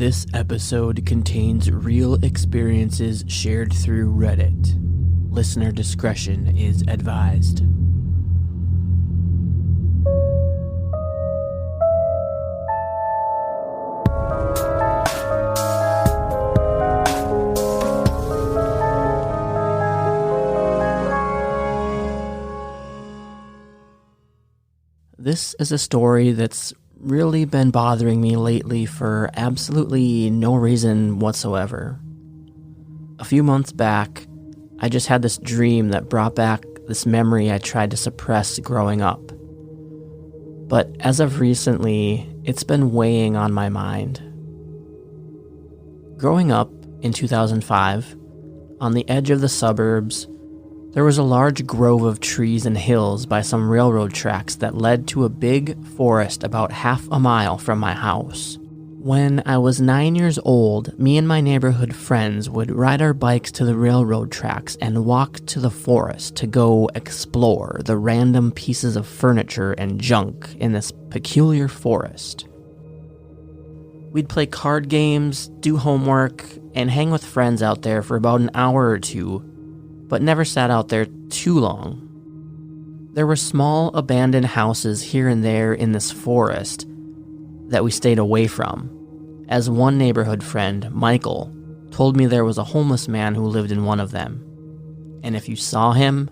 This episode contains real experiences shared through Reddit. Listener discretion is advised. This is a story that's really been bothering me lately for absolutely no reason whatsoever. A few months back, I just had this dream that brought back this memory I tried to suppress growing up. But as of recently, it's been weighing on my mind. Growing up in 2005, on the edge of the suburbs, there was a large grove of trees and hills by some railroad tracks that led to a big forest about half a mile from my house. When I was 9 years old, me and my neighborhood friends would ride our bikes to the railroad tracks and walk to the forest to go explore the random pieces of furniture and junk in this peculiar forest. We'd play card games, do homework, and hang with friends out there for about an hour or two, but never sat out there too long. There were small abandoned houses here and there in this forest that we stayed away from, as one neighborhood friend, Michael, told me there was a homeless man who lived in one of them, and if you saw him,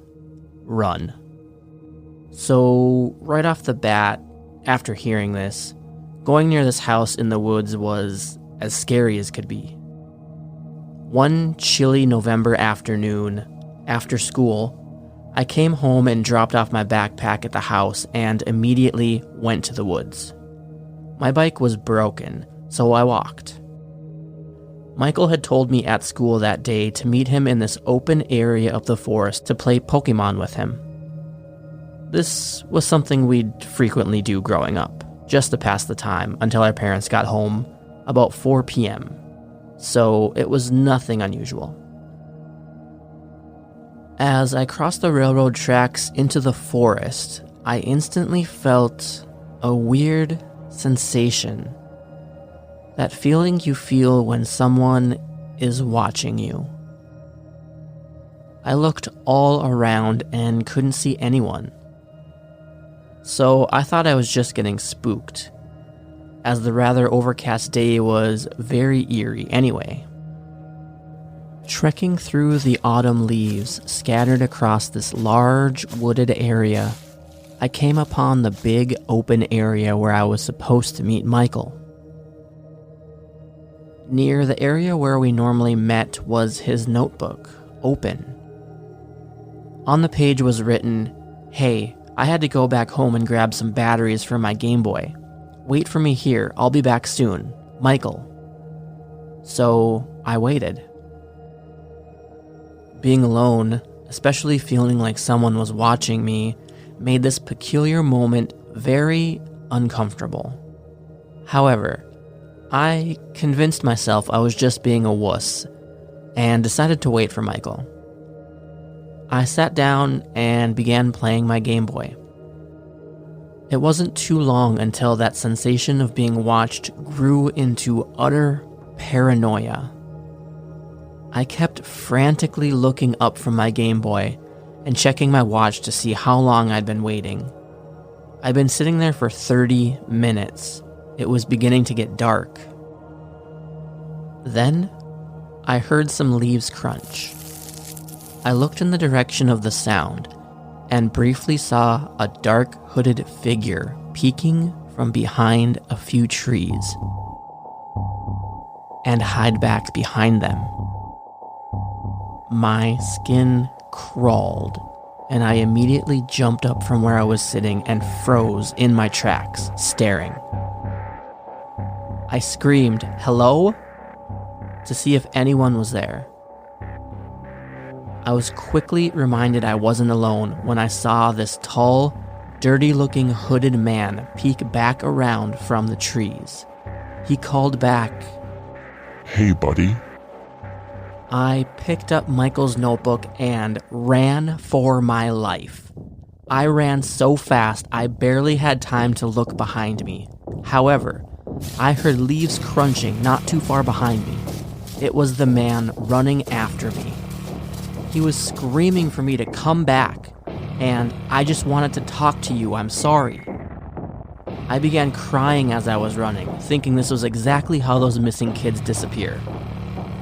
run. So right off the bat, after hearing this, going near this house in the woods was as scary as could be. One chilly November afternoon, after school, I came home and dropped off my backpack at the house and immediately went to the woods. My bike was broken, so I walked. Michael had told me at school that day to meet him in this open area of the forest to play Pokemon with him. This was something we'd frequently do growing up, just to pass the time until our parents got home about 4 p.m., so it was nothing unusual. As I crossed the railroad tracks into the forest, I instantly felt a weird sensation. That feeling you feel when someone is watching you. I looked all around and couldn't see anyone. So I thought I was just getting spooked, as the rather overcast day was very eerie anyway. Trekking through the autumn leaves scattered across this large wooded area, I came upon the big open area where I was supposed to meet Michael. Near the area where we normally met was his notebook, open. On the page was written, "Hey, I had to go back home and grab some batteries for my Game Boy. Wait for me here, I'll be back soon. Michael." So I waited. Being alone, especially feeling like someone was watching me, made this peculiar moment very uncomfortable. However, I convinced myself I was just being a wuss and decided to wait for Michael. I sat down and began playing my Game Boy. It wasn't too long until that sensation of being watched grew into utter paranoia. I kept frantically looking up from my Game Boy and checking my watch to see how long I'd been waiting. I'd been sitting there for 30 minutes. It was beginning to get dark. Then, I heard some leaves crunch. I looked in the direction of the sound and briefly saw a dark hooded figure peeking from behind a few trees and hide back behind them. My skin crawled, and I immediately jumped up from where I was sitting and froze in my tracks, staring. I screamed, "Hello?" to see if anyone was there. I was quickly reminded I wasn't alone when I saw this tall, dirty-looking hooded man peek back around from the trees. He called back, "Hey, buddy." I picked up Michael's notebook and ran for my life. I ran so fast I barely had time to look behind me. However, I heard leaves crunching not too far behind me. It was the man running after me. He was screaming for me to come back, and I just wanted to talk to you, I'm sorry. I began crying as I was running, thinking this was exactly how those missing kids disappear.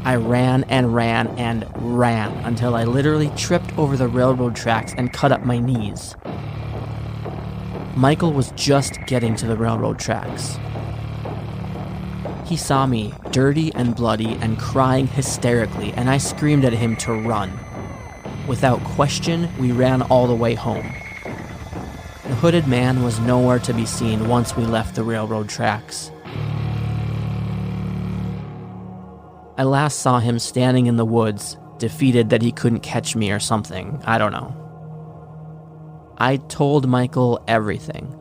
I ran and ran and ran until I literally tripped over the railroad tracks and cut up my knees. Michael was just getting to the railroad tracks. He saw me, dirty and bloody and crying hysterically, and I screamed at him to run. Without question, we ran all the way home. The hooded man was nowhere to be seen once we left the railroad tracks. I last saw him standing in the woods, defeated that he couldn't catch me or something, I don't know. I told Michael everything,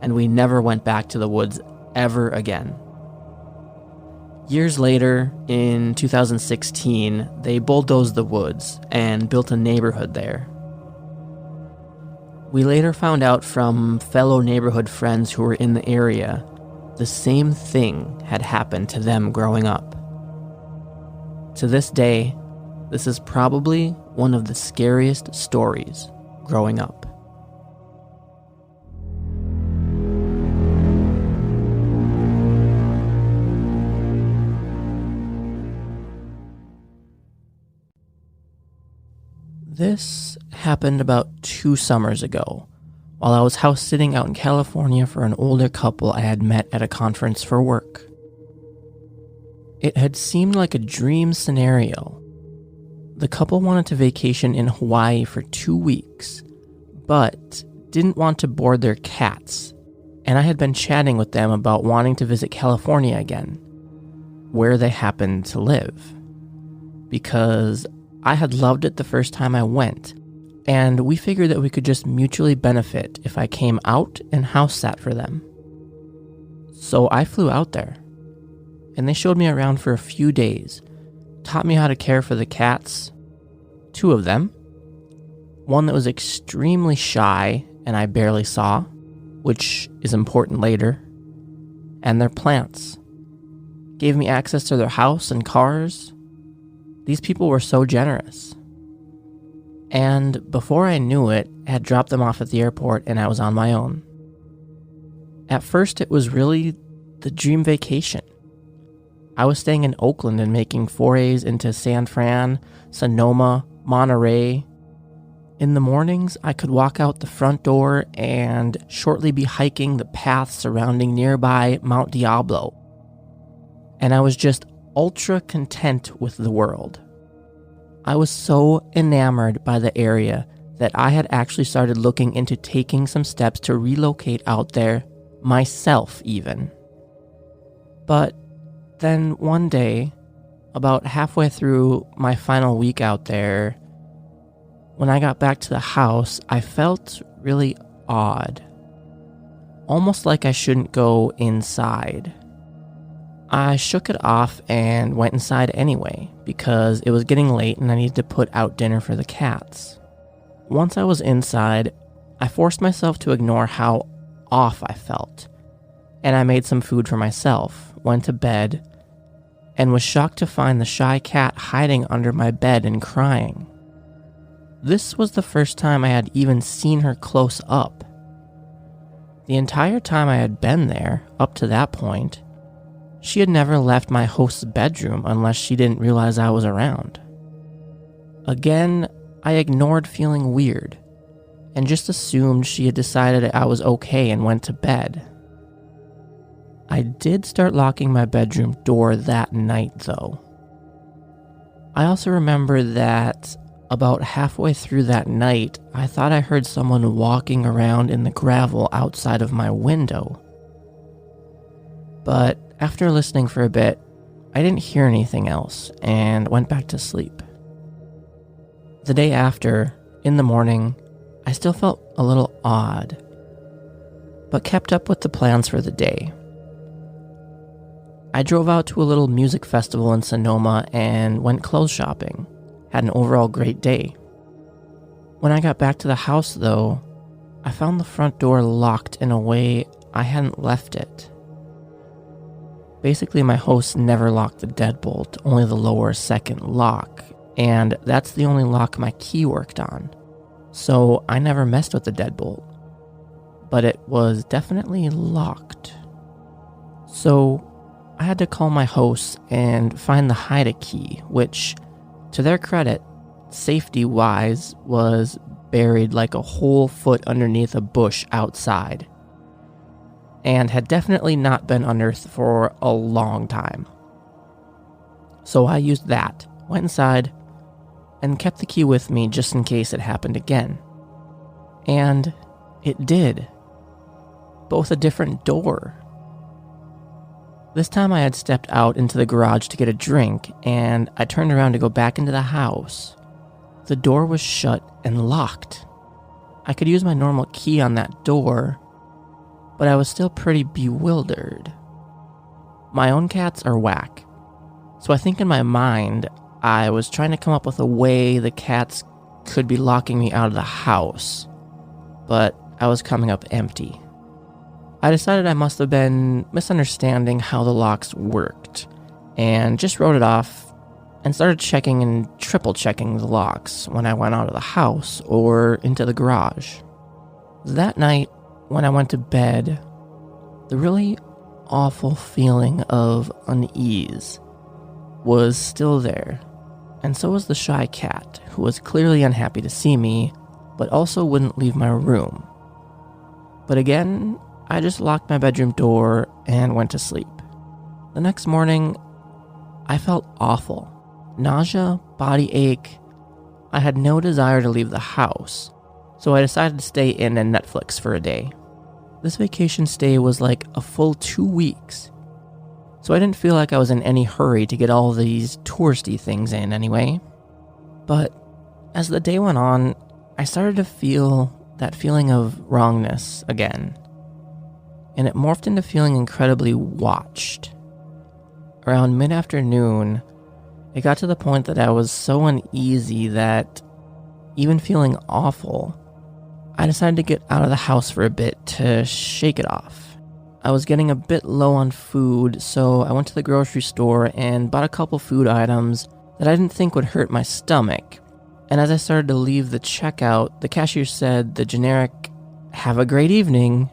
and we never went back to the woods ever again. Years later, in 2016, they bulldozed the woods and built a neighborhood there. We later found out from fellow neighborhood friends who were in the area, the same thing had happened to them growing up. To this day, this is probably one of the scariest stories growing up. This happened about 2 summers ago, while I was house sitting out in California for an older couple I had met at a conference for work. It had seemed like a dream scenario. The couple wanted to vacation in Hawaii for 2 weeks, but didn't want to board their cats, and I had been chatting with them about wanting to visit California again, where they happened to live, because I had loved it the first time I went, and we figured that we could just mutually benefit if I came out and house sat for them. So I flew out there, and they showed me around for a few days, taught me how to care for the cats, 2 of them, one that was extremely shy and I barely saw, which is important later, and their plants. Gave me access to their house and cars. These people were so generous. And before I knew it, I had dropped them off at the airport and I was on my own. At first, it was really the dream vacation. I was staying in Oakland and making forays into San Fran, Sonoma, Monterey. In the mornings, I could walk out the front door and shortly be hiking the paths surrounding nearby Mount Diablo. And I was just ultra content with the world. I was so enamored by the area that I had actually started looking into taking some steps to relocate out there myself even. But then one day, about halfway through my final week out there, when I got back to the house, I felt really odd. Almost like I shouldn't go inside. I shook it off and went inside anyway, because it was getting late and I needed to put out dinner for the cats. Once I was inside, I forced myself to ignore how off I felt, and I made some food for myself, went to bed, and was shocked to find the shy cat hiding under my bed and crying. This was the first time I had even seen her close up. The entire time I had been there, up to that point, she had never left my host's bedroom unless she didn't realize I was around. Again, I ignored feeling weird, and just assumed she had decided I was okay and went to bed. I did start locking my bedroom door that night, though. I also remember that about halfway through that night, I thought I heard someone walking around in the gravel outside of my window. But after listening for a bit, I didn't hear anything else and went back to sleep. The day after, in the morning, I still felt a little odd, but kept up with the plans for the day. I drove out to a little music festival in Sonoma and went clothes shopping. Had an overall great day. When I got back to the house, though, I found the front door locked in a way I hadn't left it. Basically, my host never locked the deadbolt, only the lower second lock, and that's the only lock my key worked on. So I never messed with the deadbolt, but it was definitely locked. So I had to call my hosts and find the hide key, which, to their credit, safety-wise, was buried like a whole foot underneath a bush outside, and had definitely not been unearthed for a long time. So I used that, went inside, and kept the key with me just in case it happened again. And it did. Both a different door. This time I had stepped out into the garage to get a drink, and I turned around to go back into the house. The door was shut and locked. I could use my normal key on that door, but I was still pretty bewildered. My own cats are whack, so I think in my mind, I was trying to come up with a way the cats could be locking me out of the house, but I was coming up empty. I decided I must have been misunderstanding how the locks worked, and just wrote it off and started checking and triple checking the locks when I went out of the house or into the garage. That night, when I went to bed, the really awful feeling of unease was still there, and so was the shy cat, who was clearly unhappy to see me, but also wouldn't leave my room. But again, I just locked my bedroom door and went to sleep. The next morning, I felt awful. Nausea, body ache. I had no desire to leave the house, so I decided to stay in and Netflix for a day. This vacation stay was like a full 2 weeks, so I didn't feel like I was in any hurry to get all these touristy things in anyway. But as the day went on, I started to feel that feeling of wrongness again, and it morphed into feeling incredibly watched. Around mid-afternoon, it got to the point that I was so uneasy that, even feeling awful, I decided to get out of the house for a bit to shake it off. I was getting a bit low on food, so I went to the grocery store and bought a couple food items that I didn't think would hurt my stomach. And as I started to leave the checkout, the cashier said the generic, "Have a great evening,"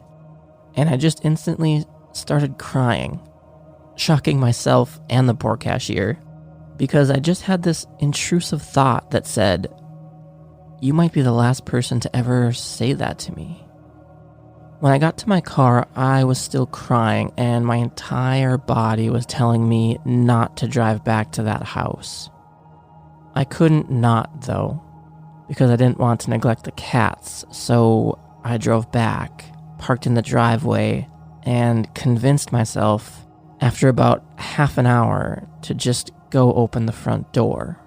and I just instantly started crying, shocking myself and the poor cashier, because I just had this intrusive thought that said, "You might be the last person to ever say that to me." When I got to my car, I was still crying, and my entire body was telling me not to drive back to that house. I couldn't not, though, because I didn't want to neglect the cats, so I drove back, parked in the driveway, and convinced myself, after about half an hour, to just go open the front door.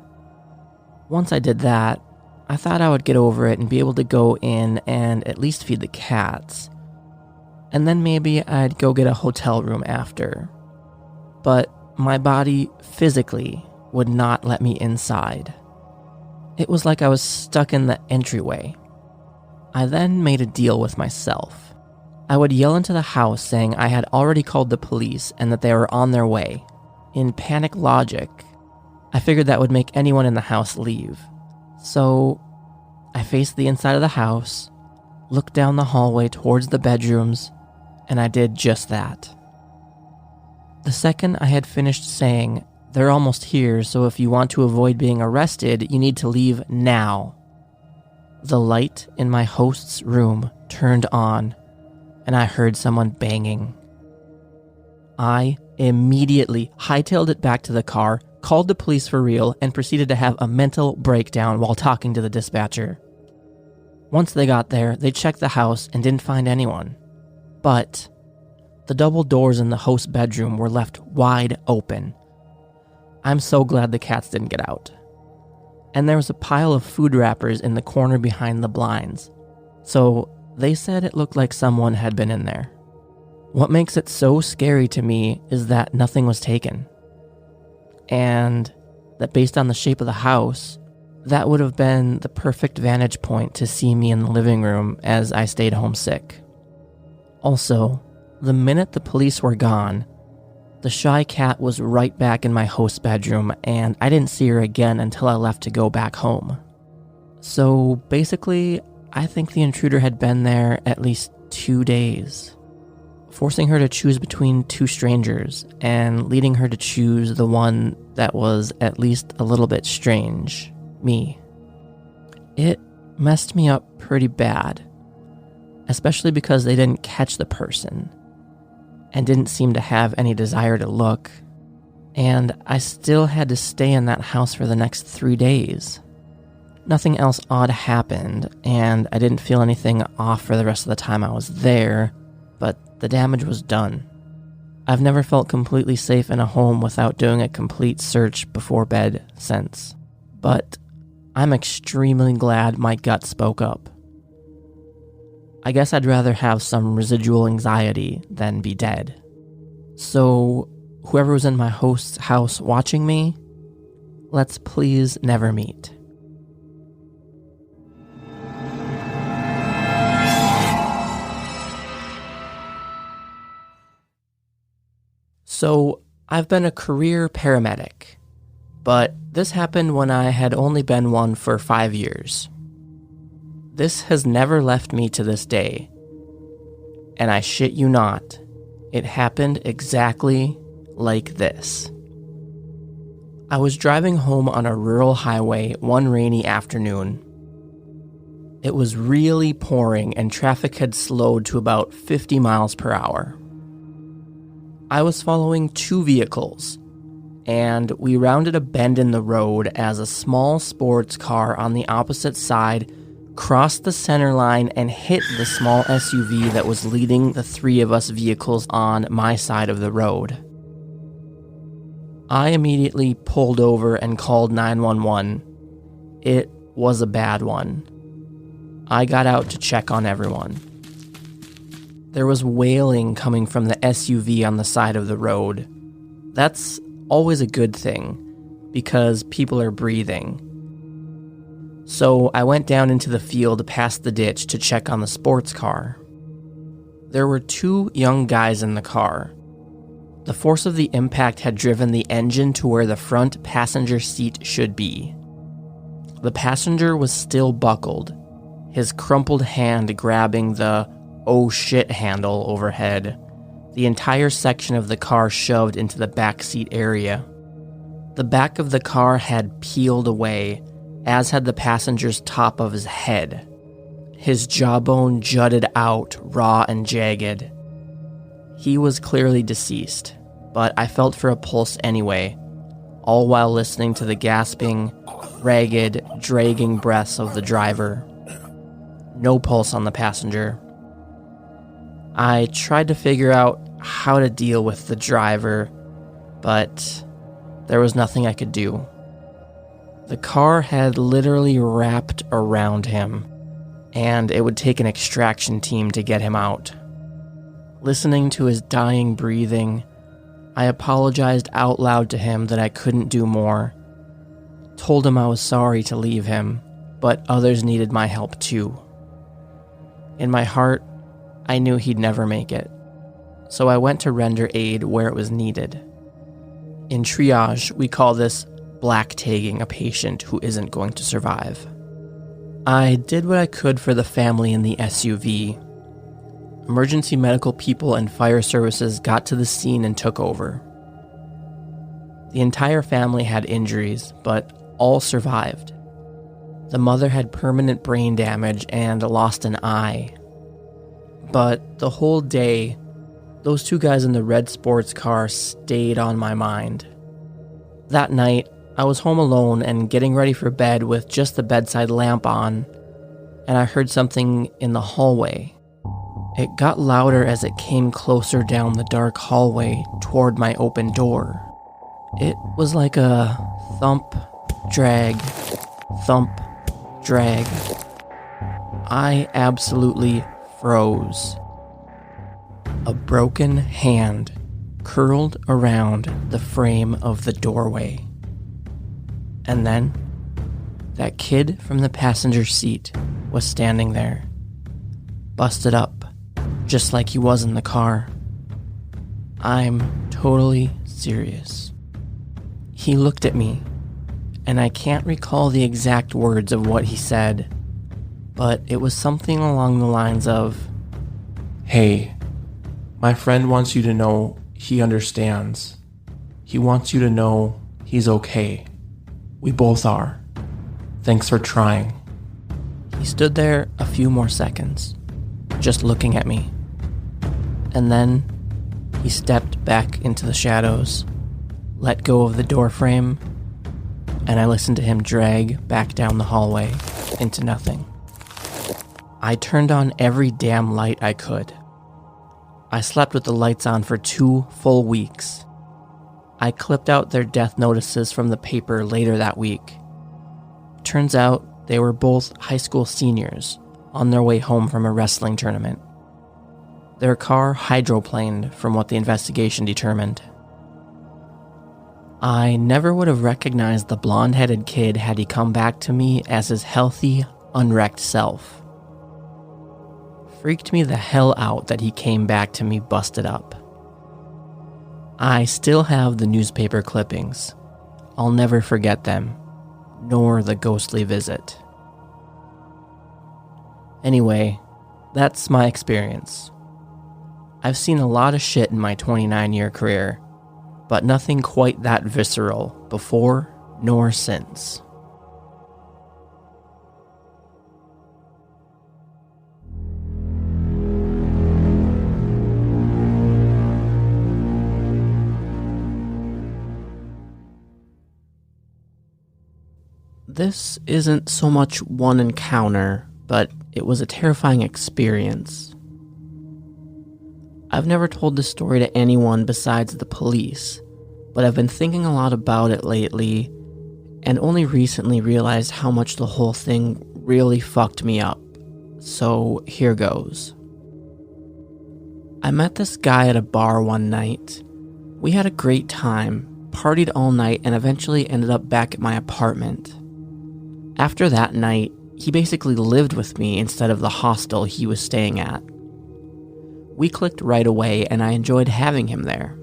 Once I did that, I thought I would get over it and be able to go in and at least feed the cats. And then maybe I'd go get a hotel room after. But my body physically would not let me inside. It was like I was stuck in the entryway. I then made a deal with myself. I would yell into the house saying I had already called the police and that they were on their way. In panic logic, I figured that would make anyone in the house leave. So I faced the inside of the house, looked down the hallway towards the bedrooms, and I did just that. The second I had finished saying, "They're almost here, so if you want to avoid being arrested, you need to leave now," the light in my host's room turned on, and I heard someone banging. I immediately hightailed it back to the car, called the police for real, and proceeded to have a mental breakdown while talking to the dispatcher. Once they got there, they checked the house and didn't find anyone. But the double doors in the host's bedroom were left wide open. I'm so glad the cats didn't get out. And there was a pile of food wrappers in the corner behind the blinds. So they said it looked like someone had been in there. What makes it so scary to me is that nothing was taken. And that based on the shape of the house, that would have been the perfect vantage point to see me in the living room as I stayed home sick. Also, the minute the police were gone, The shy cat was right back in my host's bedroom, and I didn't see her again until I left to go back home. So basically, I think the intruder had been there at least 2 days, forcing her to choose between two strangers and leading her to choose the one that was at least a little bit strange, me. It messed me up pretty bad, especially because they didn't catch the person and didn't seem to have any desire to look, and I still had to stay in that house for the next 3 days. Nothing else odd happened, and I didn't feel anything off for the rest of the time I was there, but the damage was done. I've never felt completely safe in a home without doing a complete search before bed since, but I'm extremely glad my gut spoke up. I guess I'd rather have some residual anxiety than be dead. So, whoever was in my host's house watching me, let's please never meet. So, I've been a career paramedic, but this happened when I had only been one for 5 years. This has never left me to this day, and I shit you not, it happened exactly like this. I was driving home on a rural highway one rainy afternoon. It was really pouring and traffic had slowed to about 50 miles per hour. I was following two vehicles, and we rounded a bend in the road as a small sports car on the opposite side crossed the center line and hit the small SUV that was leading the three of us vehicles on my side of the road. I immediately pulled over and called 911. It was a bad one. I got out to check on everyone. There was wailing coming from the SUV on the side of the road. That's always a good thing, because people are breathing. So I went down into the field past the ditch to check on the sports car. There were two young guys in the car. The force of the impact had driven the engine to where the front passenger seat should be. The passenger was still buckled, his crumpled hand grabbing the "oh shit" handle overhead, the entire section of the car shoved into the back seat area. The back of the car had peeled away, as had the passenger's top of his head. His jawbone jutted out, raw and jagged. He was clearly deceased, but I felt for a pulse anyway, all while listening to the gasping, ragged, dragging breaths of the driver. No pulse on the passenger. I tried to figure out how to deal with the driver, but there was nothing I could do. The car had literally wrapped around him, and it would take an extraction team to get him out. Listening to his dying breathing, I apologized out loud to him that I couldn't do more. Told him I was sorry to leave him, but others needed my help too. In my heart, I knew he'd never make it, so I went to render aid where it was needed. In triage, we call this black tagging a patient who isn't going to survive. I did what I could for the family in the SUV. Emergency medical people and fire services got to the scene and took over. The entire family had injuries, but all survived. The mother had permanent brain damage and lost an eye. But the whole day, those two guys in the red sports car stayed on my mind. That night, I was home alone and getting ready for bed with just the bedside lamp on, and I heard something in the hallway. It got louder as it came closer down the dark hallway toward my open door. It was like a thump, drag, thump, drag. I absolutely froze. A broken hand curled around the frame of the doorway. And then, that kid from the passenger seat was standing there, busted up, just like he was in the car. I'm totally serious. He looked at me, and I can't recall the exact words of what he said, but it was something along the lines of, "Hey, my friend wants you to know he understands. He wants you to know he's okay. We both are. Thanks for trying." He stood there a few more seconds, just looking at me. And then he stepped back into the shadows, let go of the door frame, and I listened to him drag back down the hallway into nothing. I turned on every damn light I could. I slept with the lights on for 2 full weeks. I clipped out their death notices from the paper later that week. Turns out they were both high school seniors on their way home from a wrestling tournament. Their car hydroplaned from what the investigation determined. I never would have recognized the blonde-headed kid had he come back to me as his healthy, unwrecked self. Freaked me the hell out that he came back to me busted up. I still have the newspaper clippings. I'll never forget them, nor the ghostly visit. Anyway, that's my experience. I've seen a lot of shit in my 29-year career, but nothing quite that visceral before nor since. This isn't so much one encounter, but it was a terrifying experience. I've never told this story to anyone besides the police, but I've been thinking a lot about it lately, and only recently realized how much the whole thing really fucked me up. So here goes. I met this guy at a bar one night. We had a great time, partied all night, and eventually ended up back at my apartment. After that night, he basically lived with me instead of the hostel he was staying at. We clicked right away, and I enjoyed having him there.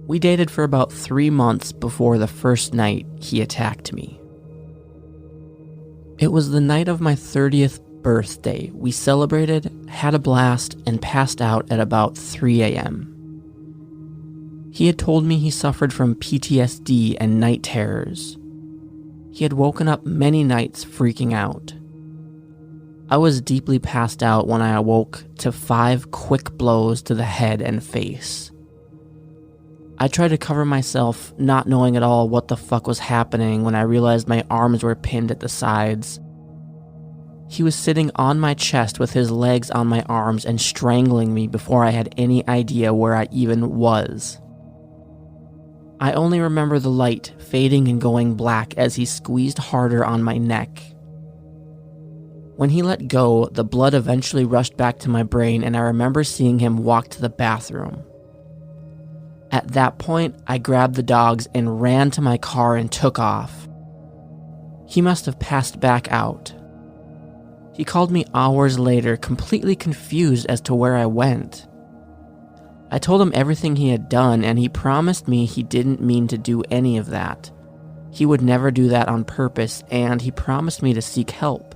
We dated for about 3 months before the first night he attacked me. It was the night of my 30th birthday. We celebrated, had a blast, and passed out at about 3 a.m. He had told me he suffered from PTSD and night terrors. He had woken up many nights freaking out. I was deeply passed out when I awoke to 5 quick blows to the head and face. I tried to cover myself, not knowing at all what the fuck was happening when I realized my arms were pinned at the sides. He was sitting on my chest with his legs on my arms and strangling me before I had any idea where I even was. I only remember the light fading and going black as he squeezed harder on my neck. When he let go, the blood eventually rushed back to my brain, and I remember seeing him walk to the bathroom. At that point, I grabbed the dogs and ran to my car and took off. He must have passed back out. He called me hours later, completely confused as to where I went. I told him everything he had done, and he promised me he didn't mean to do any of that. He would never do that on purpose, and he promised me to seek help.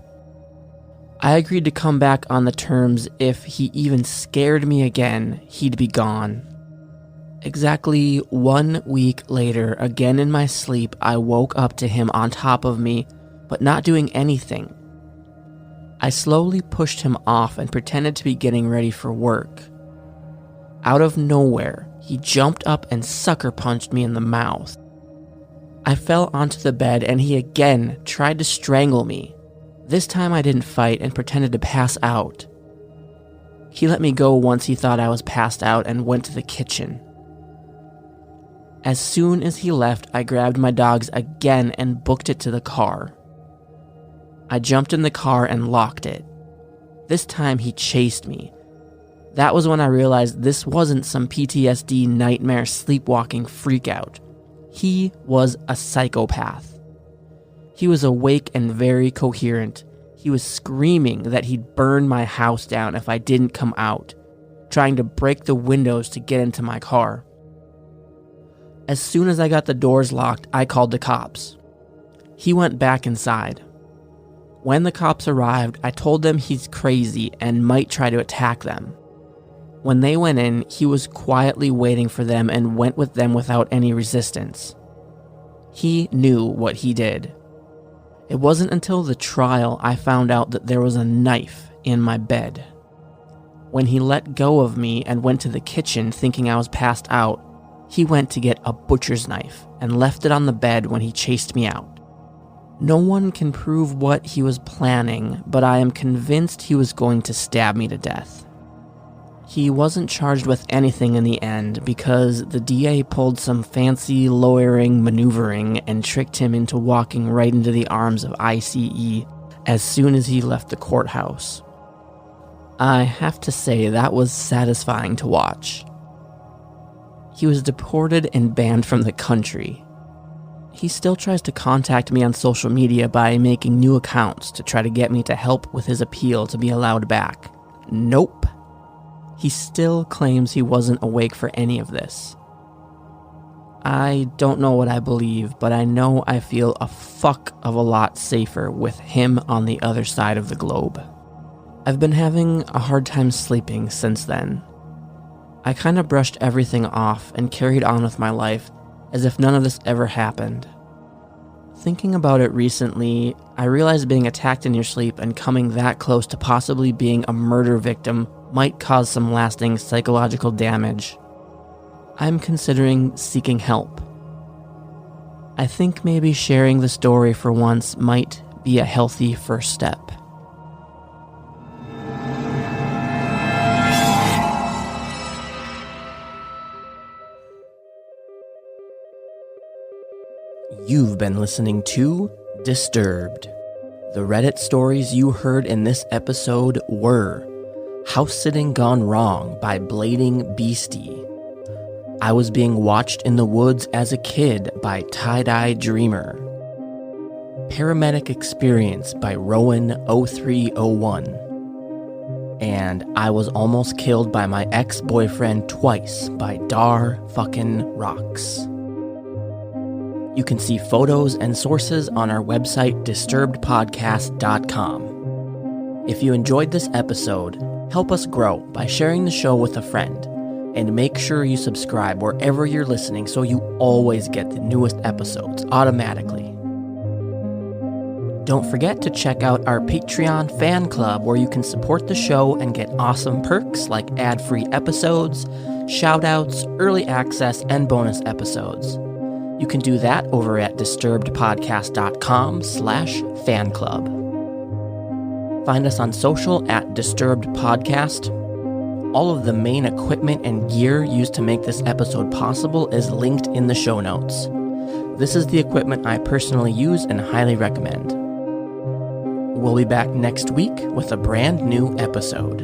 I agreed to come back on the terms if he even scared me again, he'd be gone. Exactly 1 week later, again in my sleep, I woke up to him on top of me, but not doing anything. I slowly pushed him off and pretended to be getting ready for work. Out of nowhere, he jumped up and sucker punched me in the mouth. I fell onto the bed and he again tried to strangle me. This time I didn't fight and pretended to pass out. He let me go once he thought I was passed out and went to the kitchen. As soon as he left, I grabbed my dogs again and booked it to the car. I jumped in the car and locked it. This time he chased me. That was when I realized this wasn't some PTSD nightmare sleepwalking freakout. He was a psychopath. He was awake and very coherent. He was screaming that he'd burn my house down if I didn't come out, trying to break the windows to get into my car. As soon as I got the doors locked, I called the cops. He went back inside. When the cops arrived, I told them he's crazy and might try to attack them. When they went in, he was quietly waiting for them and went with them without any resistance. He knew what he did. It wasn't until the trial I found out that there was a knife in my bed. When he let go of me and went to the kitchen thinking I was passed out, he went to get a butcher's knife and left it on the bed when he chased me out. No one can prove what he was planning, but I am convinced he was going to stab me to death. He wasn't charged with anything in the end because the DA pulled some fancy lawyering maneuvering and tricked him into walking right into the arms of ICE as soon as he left the courthouse. I have to say that was satisfying to watch. He was deported and banned from the country. He still tries to contact me on social media by making new accounts to try to get me to help with his appeal to be allowed back. Nope. He still claims he wasn't awake for any of this. I don't know what I believe, but I know I feel a fuck of a lot safer with him on the other side of the globe. I've been having a hard time sleeping since then. I kind of brushed everything off and carried on with my life as if none of this ever happened. Thinking about it recently, I realized being attacked in your sleep and coming that close to possibly being a murder victim might cause some lasting psychological damage. I'm considering seeking help. I think maybe sharing the story for once might be a healthy first step. You've been listening to Disturbed. The Reddit stories you heard in this episode were House Sitting Gone Wrong by Blading Beastie, I Was Being Watched in the Woods as a Kid by Tie-Dye Dreamer, Paramedic Experience by Rowan0301, and I Was Almost Killed by My Ex-Boyfriend Twice by Dar Fucking Rocks. You can see photos and sources on our website, disturbedpodcast.com. If you enjoyed this episode, help us grow by sharing the show with a friend, and make sure you subscribe wherever you're listening so you always get the newest episodes automatically. Don't forget to check out our Patreon fan club where you can support the show and get awesome perks like ad-free episodes, shoutouts, early access, and bonus episodes. You can do that over at disturbedpodcast.com/fanclub. Find us on social at Disturbed Podcast. All of the main equipment and gear used to make this episode possible is linked in the show notes. This is the equipment I personally use and highly recommend. We'll be back next week with a brand new episode.